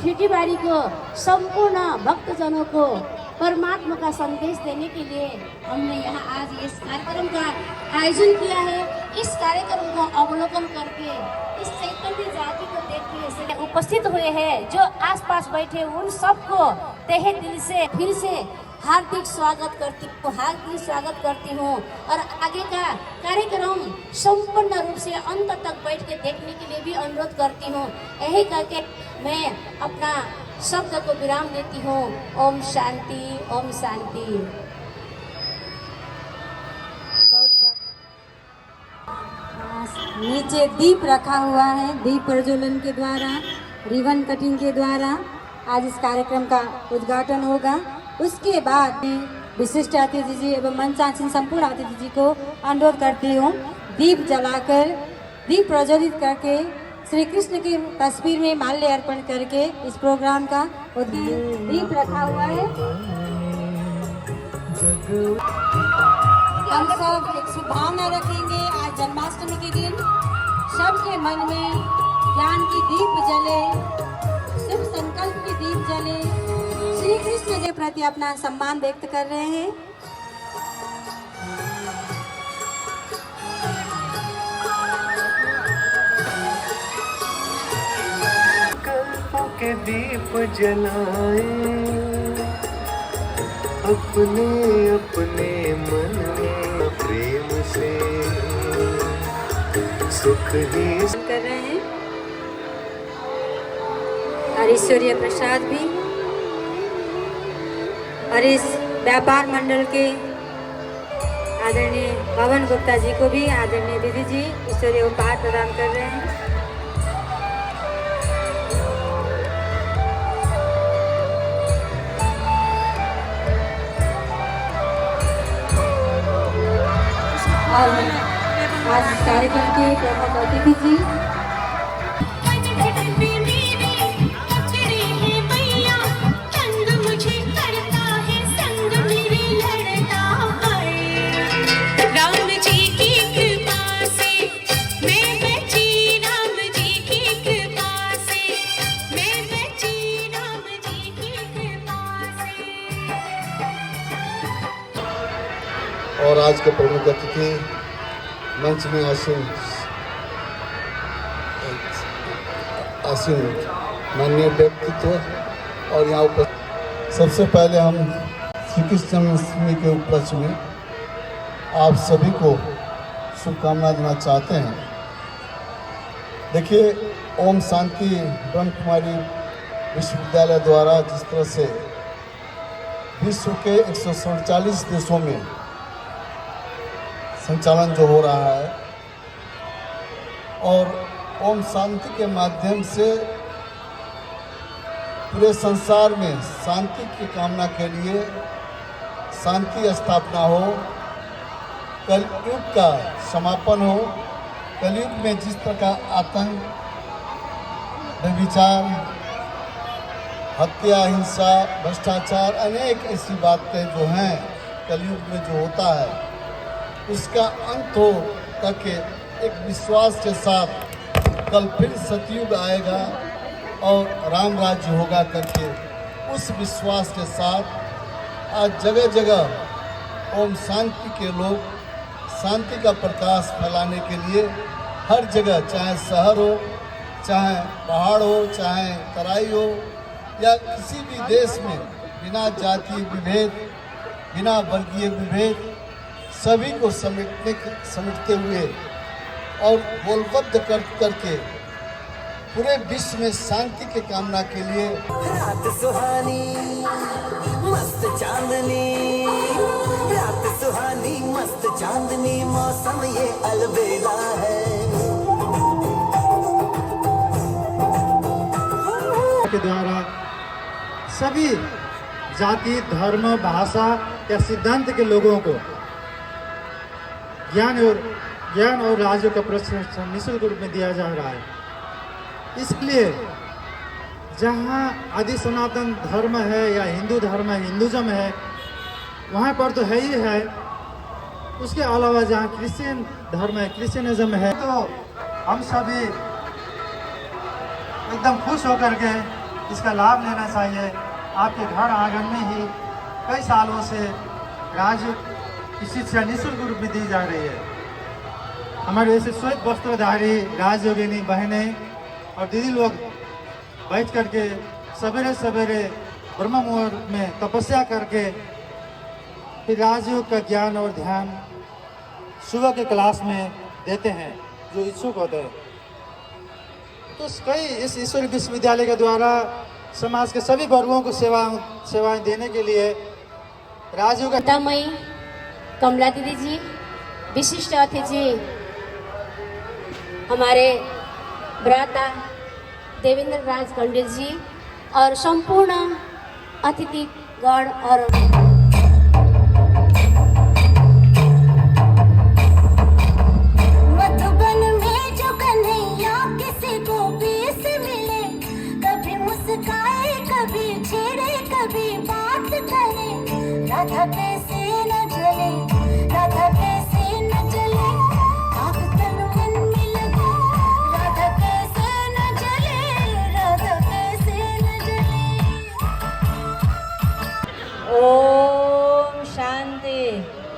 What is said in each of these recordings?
खेती को संपूर्ण भक्तजनों को परमात्मा का संदेश देने के लिए हमने यहाँ आज इस कार्यक्रम का आयोजन किया है। इस कार्यक्रम को अवलोकन करके इस चैतन्य जाति को देखते उपस्थित हुए हैं जो आसपास बैठे उन सबको तहे दिल से फिर से हार्दिक स्वागत करती हूँ और आगे का कार्यक्रम संपूर्ण रूप से अंत तक बैठ के देखने के लिए भी अनुरोध करती हूँ। यही करके मैं अपना शब्द को विराम देती हूँ। ओम शांति, ओम शांति। नीचे दीप रखा हुआ है, दीप प्रज्वलन के द्वारा, रिबन कटिंग के द्वारा आज इस कार्यक्रम का उद्घाटन होगा। उसके बाद विशिष्ट अतिथि जी एवं मंचासीन संपूर्ण अतिथि जी को अनुरोध करती हूँ दीप जलाकर, दीप प्रज्वलित करके श्री कृष्ण की तस्वीर में माल्य अर्पण करके इस प्रोग्राम का दीप रखा हुआ है। हम सब एक शुभभावना रखेंगे। आज जन्माष्टमी के दिन सबके मन में ज्ञान की दीप जले, शुभ संकल्प की दीप जले। श्री कृष्ण के प्रति अपना सम्मान व्यक्त कर रहे हैं। कल्पों के दीप जलाए अपने अपने मन में प्रेम से सुख ही कर रहे हैं और ईश्वरीय प्रसाद भी, और इस व्यापार मंडल के आदरणीय पवन गुप्ता जी को भी आदरणीय दीदी जी ईश्वरीय उपहार प्रदान कर रहे हैं। और आज इस कार्यक्रम के प्रमुख अतिथि जी और आज के प्रमुख अतिथि मंच में आसीन माननीय व्यक्तित्व और यहाँ उपस्थित, सबसे पहले हम श्री कृष्ण जन्माष्टमी के उपलक्ष्य में आप सभी को शुभकामना देना चाहते हैं। देखिए, ओम शांति ब्रह्म कुमारी विश्वविद्यालय द्वारा जिस तरह से विश्व के 147 देशों में संचालन जो हो रहा है और ओम शांति के माध्यम से पूरे संसार में शांति की कामना के लिए शांति स्थापना हो, कलयुग का समापन हो। कलयुग में जिस तरह का आतंक, व्यभिचार, हत्या, हिंसा, भ्रष्टाचार, अनेक ऐसी बातें जो हैं कलयुग में जो होता है उसका अंत हो ताकि एक विश्वास के साथ कल फिर सतयुग आएगा और राम राज्य होगा करके उस विश्वास के साथ आज जगह जगह ओम शांति के लोग शांति का प्रकाश फैलाने के लिए हर जगह, चाहे शहर हो, चाहे पहाड़ हो, चाहे तराई हो या किसी भी देश में, बिना जातीय विभेद, बिना वर्गीय विभेद सभी को समेटते हुए और गोलबद्ध करके पूरे विश्व में शांति की कामना के लिए रात सुहानी मस्त चांदनी, रात सुहानी मस्त चांदनी, मौसम ये अलबेला है। के द्वारा सभी जाति, धर्म, भाषा या सिद्धांत के लोगों को ज्ञान और राज्यों का प्रशिक्षण निःशुल्क रूप में दिया जा रहा है। इसलिए जहाँ आदि सनातन धर्म है या हिंदू धर्म है, हिंदुज़म है, वहाँ पर तो है ही है। उसके अलावा जहाँ क्रिश्चियन धर्म है, क्रिश्चियनिज्म है, तो हम सभी एकदम खुश होकर के इसका लाभ लेना चाहिए। आपके घर आंगन में ही कई सालों से राज्य की शिक्षा निःशुल्क रूप में दी जा रही है। हमारे ऐसे श्वेत वस्त्रधारी राजयोगिनी बहनें और दीदी लोग बैठ करके सवेरे सवेरे ब्रह्म मुहूर्त में तपस्या करके फिर राजयोग का ज्ञान और ध्यान सुबह के क्लास में देते हैं जो इच्छुक होते हैं। तो कई इस ईश्वरी विश्वविद्यालय के द्वारा समाज के सभी वर्गों को सेवाएं देने के लिए राजयोग गीतामयी कमला दीदी जी, विशिष्ट अतिथि हमारे भ्राता देवेंद्र राज कंडिल जी और संपूर्ण अतिथिगण और मधुबन में जो कन्हैया किसी को भी से मिले, कभी मुस्काए कभी छेड़े कभी बात करे, राधा कैसे न जले, राधा कैसे न जले, आग तन मन में लगे, राधा कैसे न जले, राधा कैसे न जले। ओम शांति,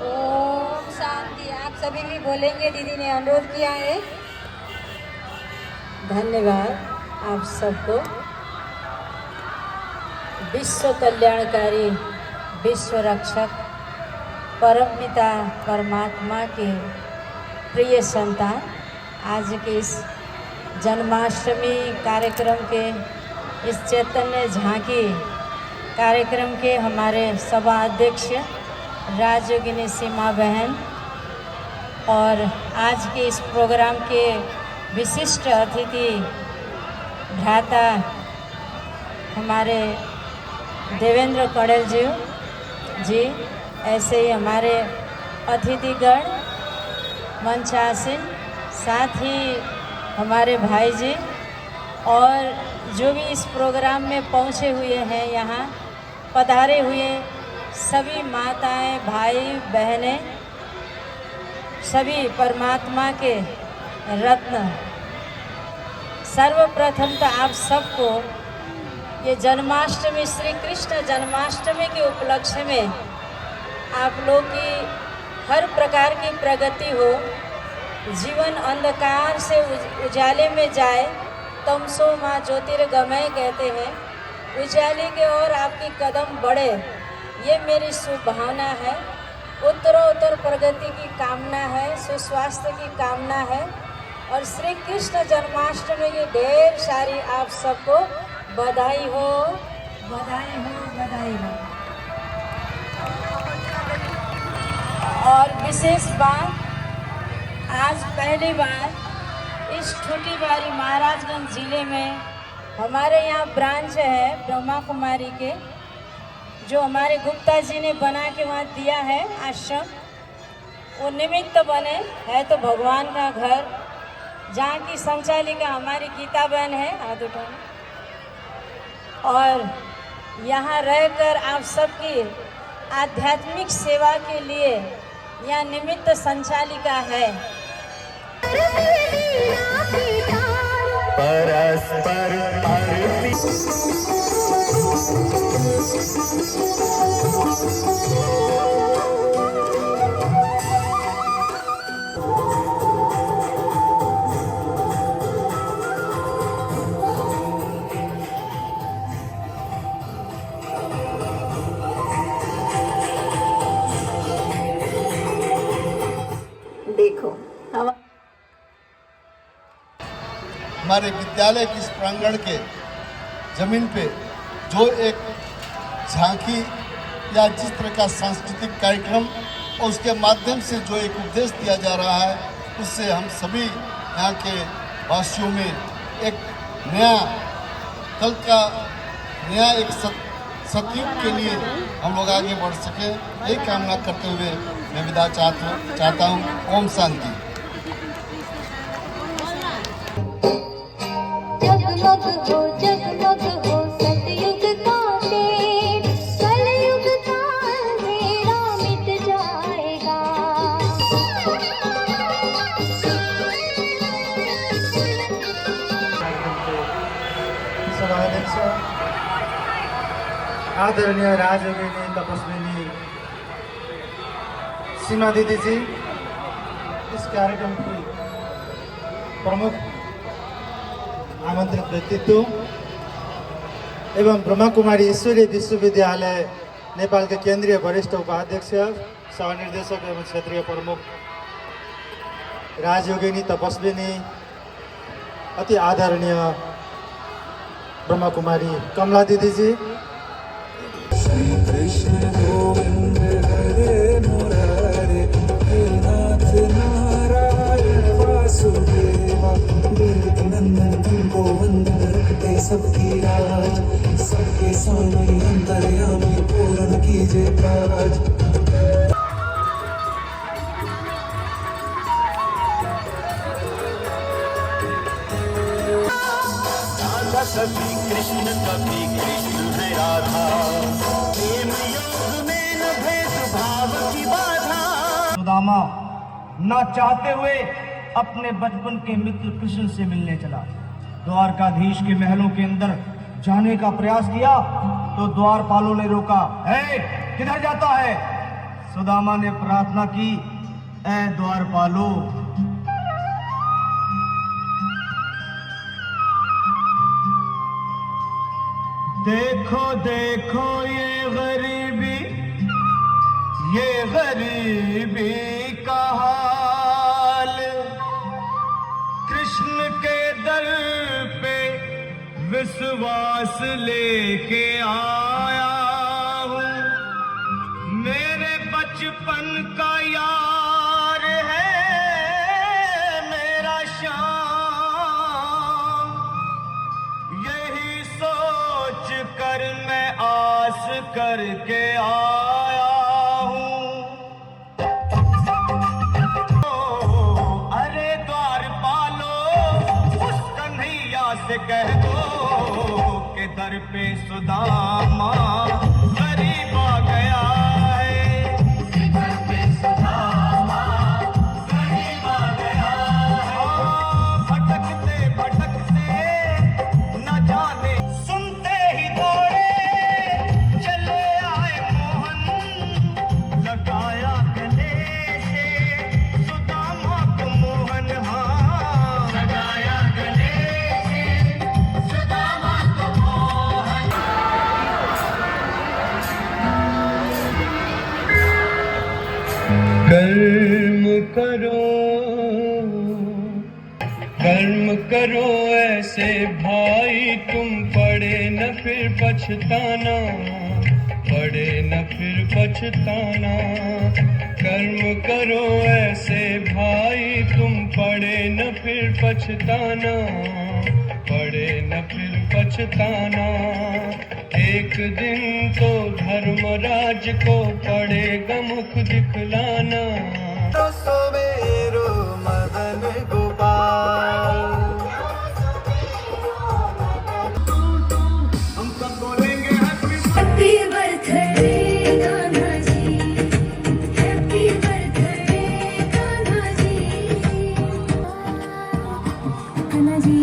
ओम शांति। आप सभी भी बोलेंगे, दीदी ने अनुरोध किया है। धन्यवाद आप सबको। विश्व कल्याणकारी, विश्व रक्षक, परमपिता परमात्मा के प्रिय संतान, आज के इस जन्माष्टमी कार्यक्रम के इस चैतन्य झांकी कार्यक्रम के हमारे सभा अध्यक्ष राजयोगिनी सीमा बहन और आज के इस प्रोग्राम के विशिष्ट अतिथि भ्राता हमारे देवेंद्र कड़ेल जी, ऐसे ही हमारे अतिथिगण मंचासीन, साथ ही हमारे भाई जी और जो भी इस प्रोग्राम में पहुँचे हुए हैं, यहाँ पधारे हुए सभी माताएं, भाई बहनें, सभी परमात्मा के रत्न। सर्वप्रथम तो आप सबको ये जन्माष्टमी, श्री कृष्ण जन्माष्टमी के उपलक्ष्य में आप लोग की हर प्रकार की प्रगति हो, जीवन अंधकार से उजाले में जाए, तमसो माँ ज्योतिर्गमय कहते हैं, उजाले की ओर आपकी कदम बढ़े, ये मेरी शुभ भावना है। उत्तरोत्तर प्रगति की कामना है, सुस्वास्थ्य की कामना है और श्री कृष्ण जन्माष्टमी की ढेर सारी आप सबको बधाई हो, बधाई हो, बधाई हो। और विशेष बात, आज पहली बार इस छोटीबारी महाराजगंज जिले में हमारे यहाँ ब्रांच है ब्रह्मा कुमारी के, जो हमारे गुप्ता जी ने बना के वहाँ दिया है आश्रम। वो निमित्त बने है तो भगवान का घर, जहाँ की संचालिका हमारी गीता बहन है, हाथ उठाने, और यहाँ रहकर आप सबकी आध्यात्मिक सेवा के लिए यहाँ निमित्त संचालिका है। परस्पर देखो हमारे विद्यालय के इस प्रांगण के जमीन पे जो एक झांकी या जिस तरह का सांस्कृतिक कार्यक्रम और उसके माध्यम से जो एक उपदेश दिया जा रहा है, उससे हम सभी यहाँ के वासियों में एक नया कल का नया एक सतयुग के लिए हम लोग आगे बढ़ सके, यही कामना करते हुए मैं विदा चाहता हूँ। ओम शांति। जगमग हो सतयुग का तेज, कलयुग का अंधेरा मिट जाएगा। सभा अध्यक्ष आदरणीय राजयोगिनी तपस्विनी सीमा दीदी जी, इस कार्यक्रम की प्रमुख आमंत्रित व्यक्तित्व एवं ब्रह्मा कुमारी ईश्वरीय विश्वविद्यालय नेपाल के केंद्रीय वरिष्ठ उपाध्यक्ष, सह निर्देशक एवं क्षेत्रीय प्रमुख राजयोगिनी तपस्विनी अति आदरणीय ब्रह्मा कुमारी कमला दीदी जी, कृष्ण गोविंद हरे मुरारे हे नाथ नारायण वासुदेवा, वेद नंदन तुमको वंदन रखते सबकी राज, सबके स्वामी अंतर्यामी पूर्ण कीजिए काज। कभी कृष्ण है राधा, प्रेम योग में न भेदभाव की बाधा। सुदामा ना चाहते हुए अपने बचपन के मित्र कृष्ण से मिलने चला। द्वारकाधीश के महलों के अंदर जाने का प्रयास किया तो द्वारपालों ने रोका। किधर जाता है? सुदामा ने प्रार्थना की, ऐ द्वारपालो, देखो देखो ये गरीबी का हाल, कृष्ण के दर पे विश्वास लेके आया हूँ, मेरे बचपन का यार है मेरा श्याम, यही सोच कर मैं आस करके आया हूँ। अरे द्वारपालो, उस कन्हैया से कह दो कि दर पे सुदामा गरीब आ गया है, दर पे सुदामा गरीब आ गया है। भटकते भटकते न जाने, सुनते ही दौड़े चले आए मोहन, लगाया गले से सुदामा को मोहन। हाँ, लगाया गले से सुदामा को मोहन। कर्म करो ऐसे भाई, तुम पड़े न फिर पछताना, पड़े न फिर पछताना। कर्म करो ऐसे भाई, तुम पड़े न फिर पछताना, पड़े न फिर पछताना। एक दिन तो धर्मराज को पड़ेगा मुख दिखलाना। सवेरो मदन गोपाल, हम सब बोलेंगे happy birthday Kanha ji, happy birthday Kanha ji, Kanha ji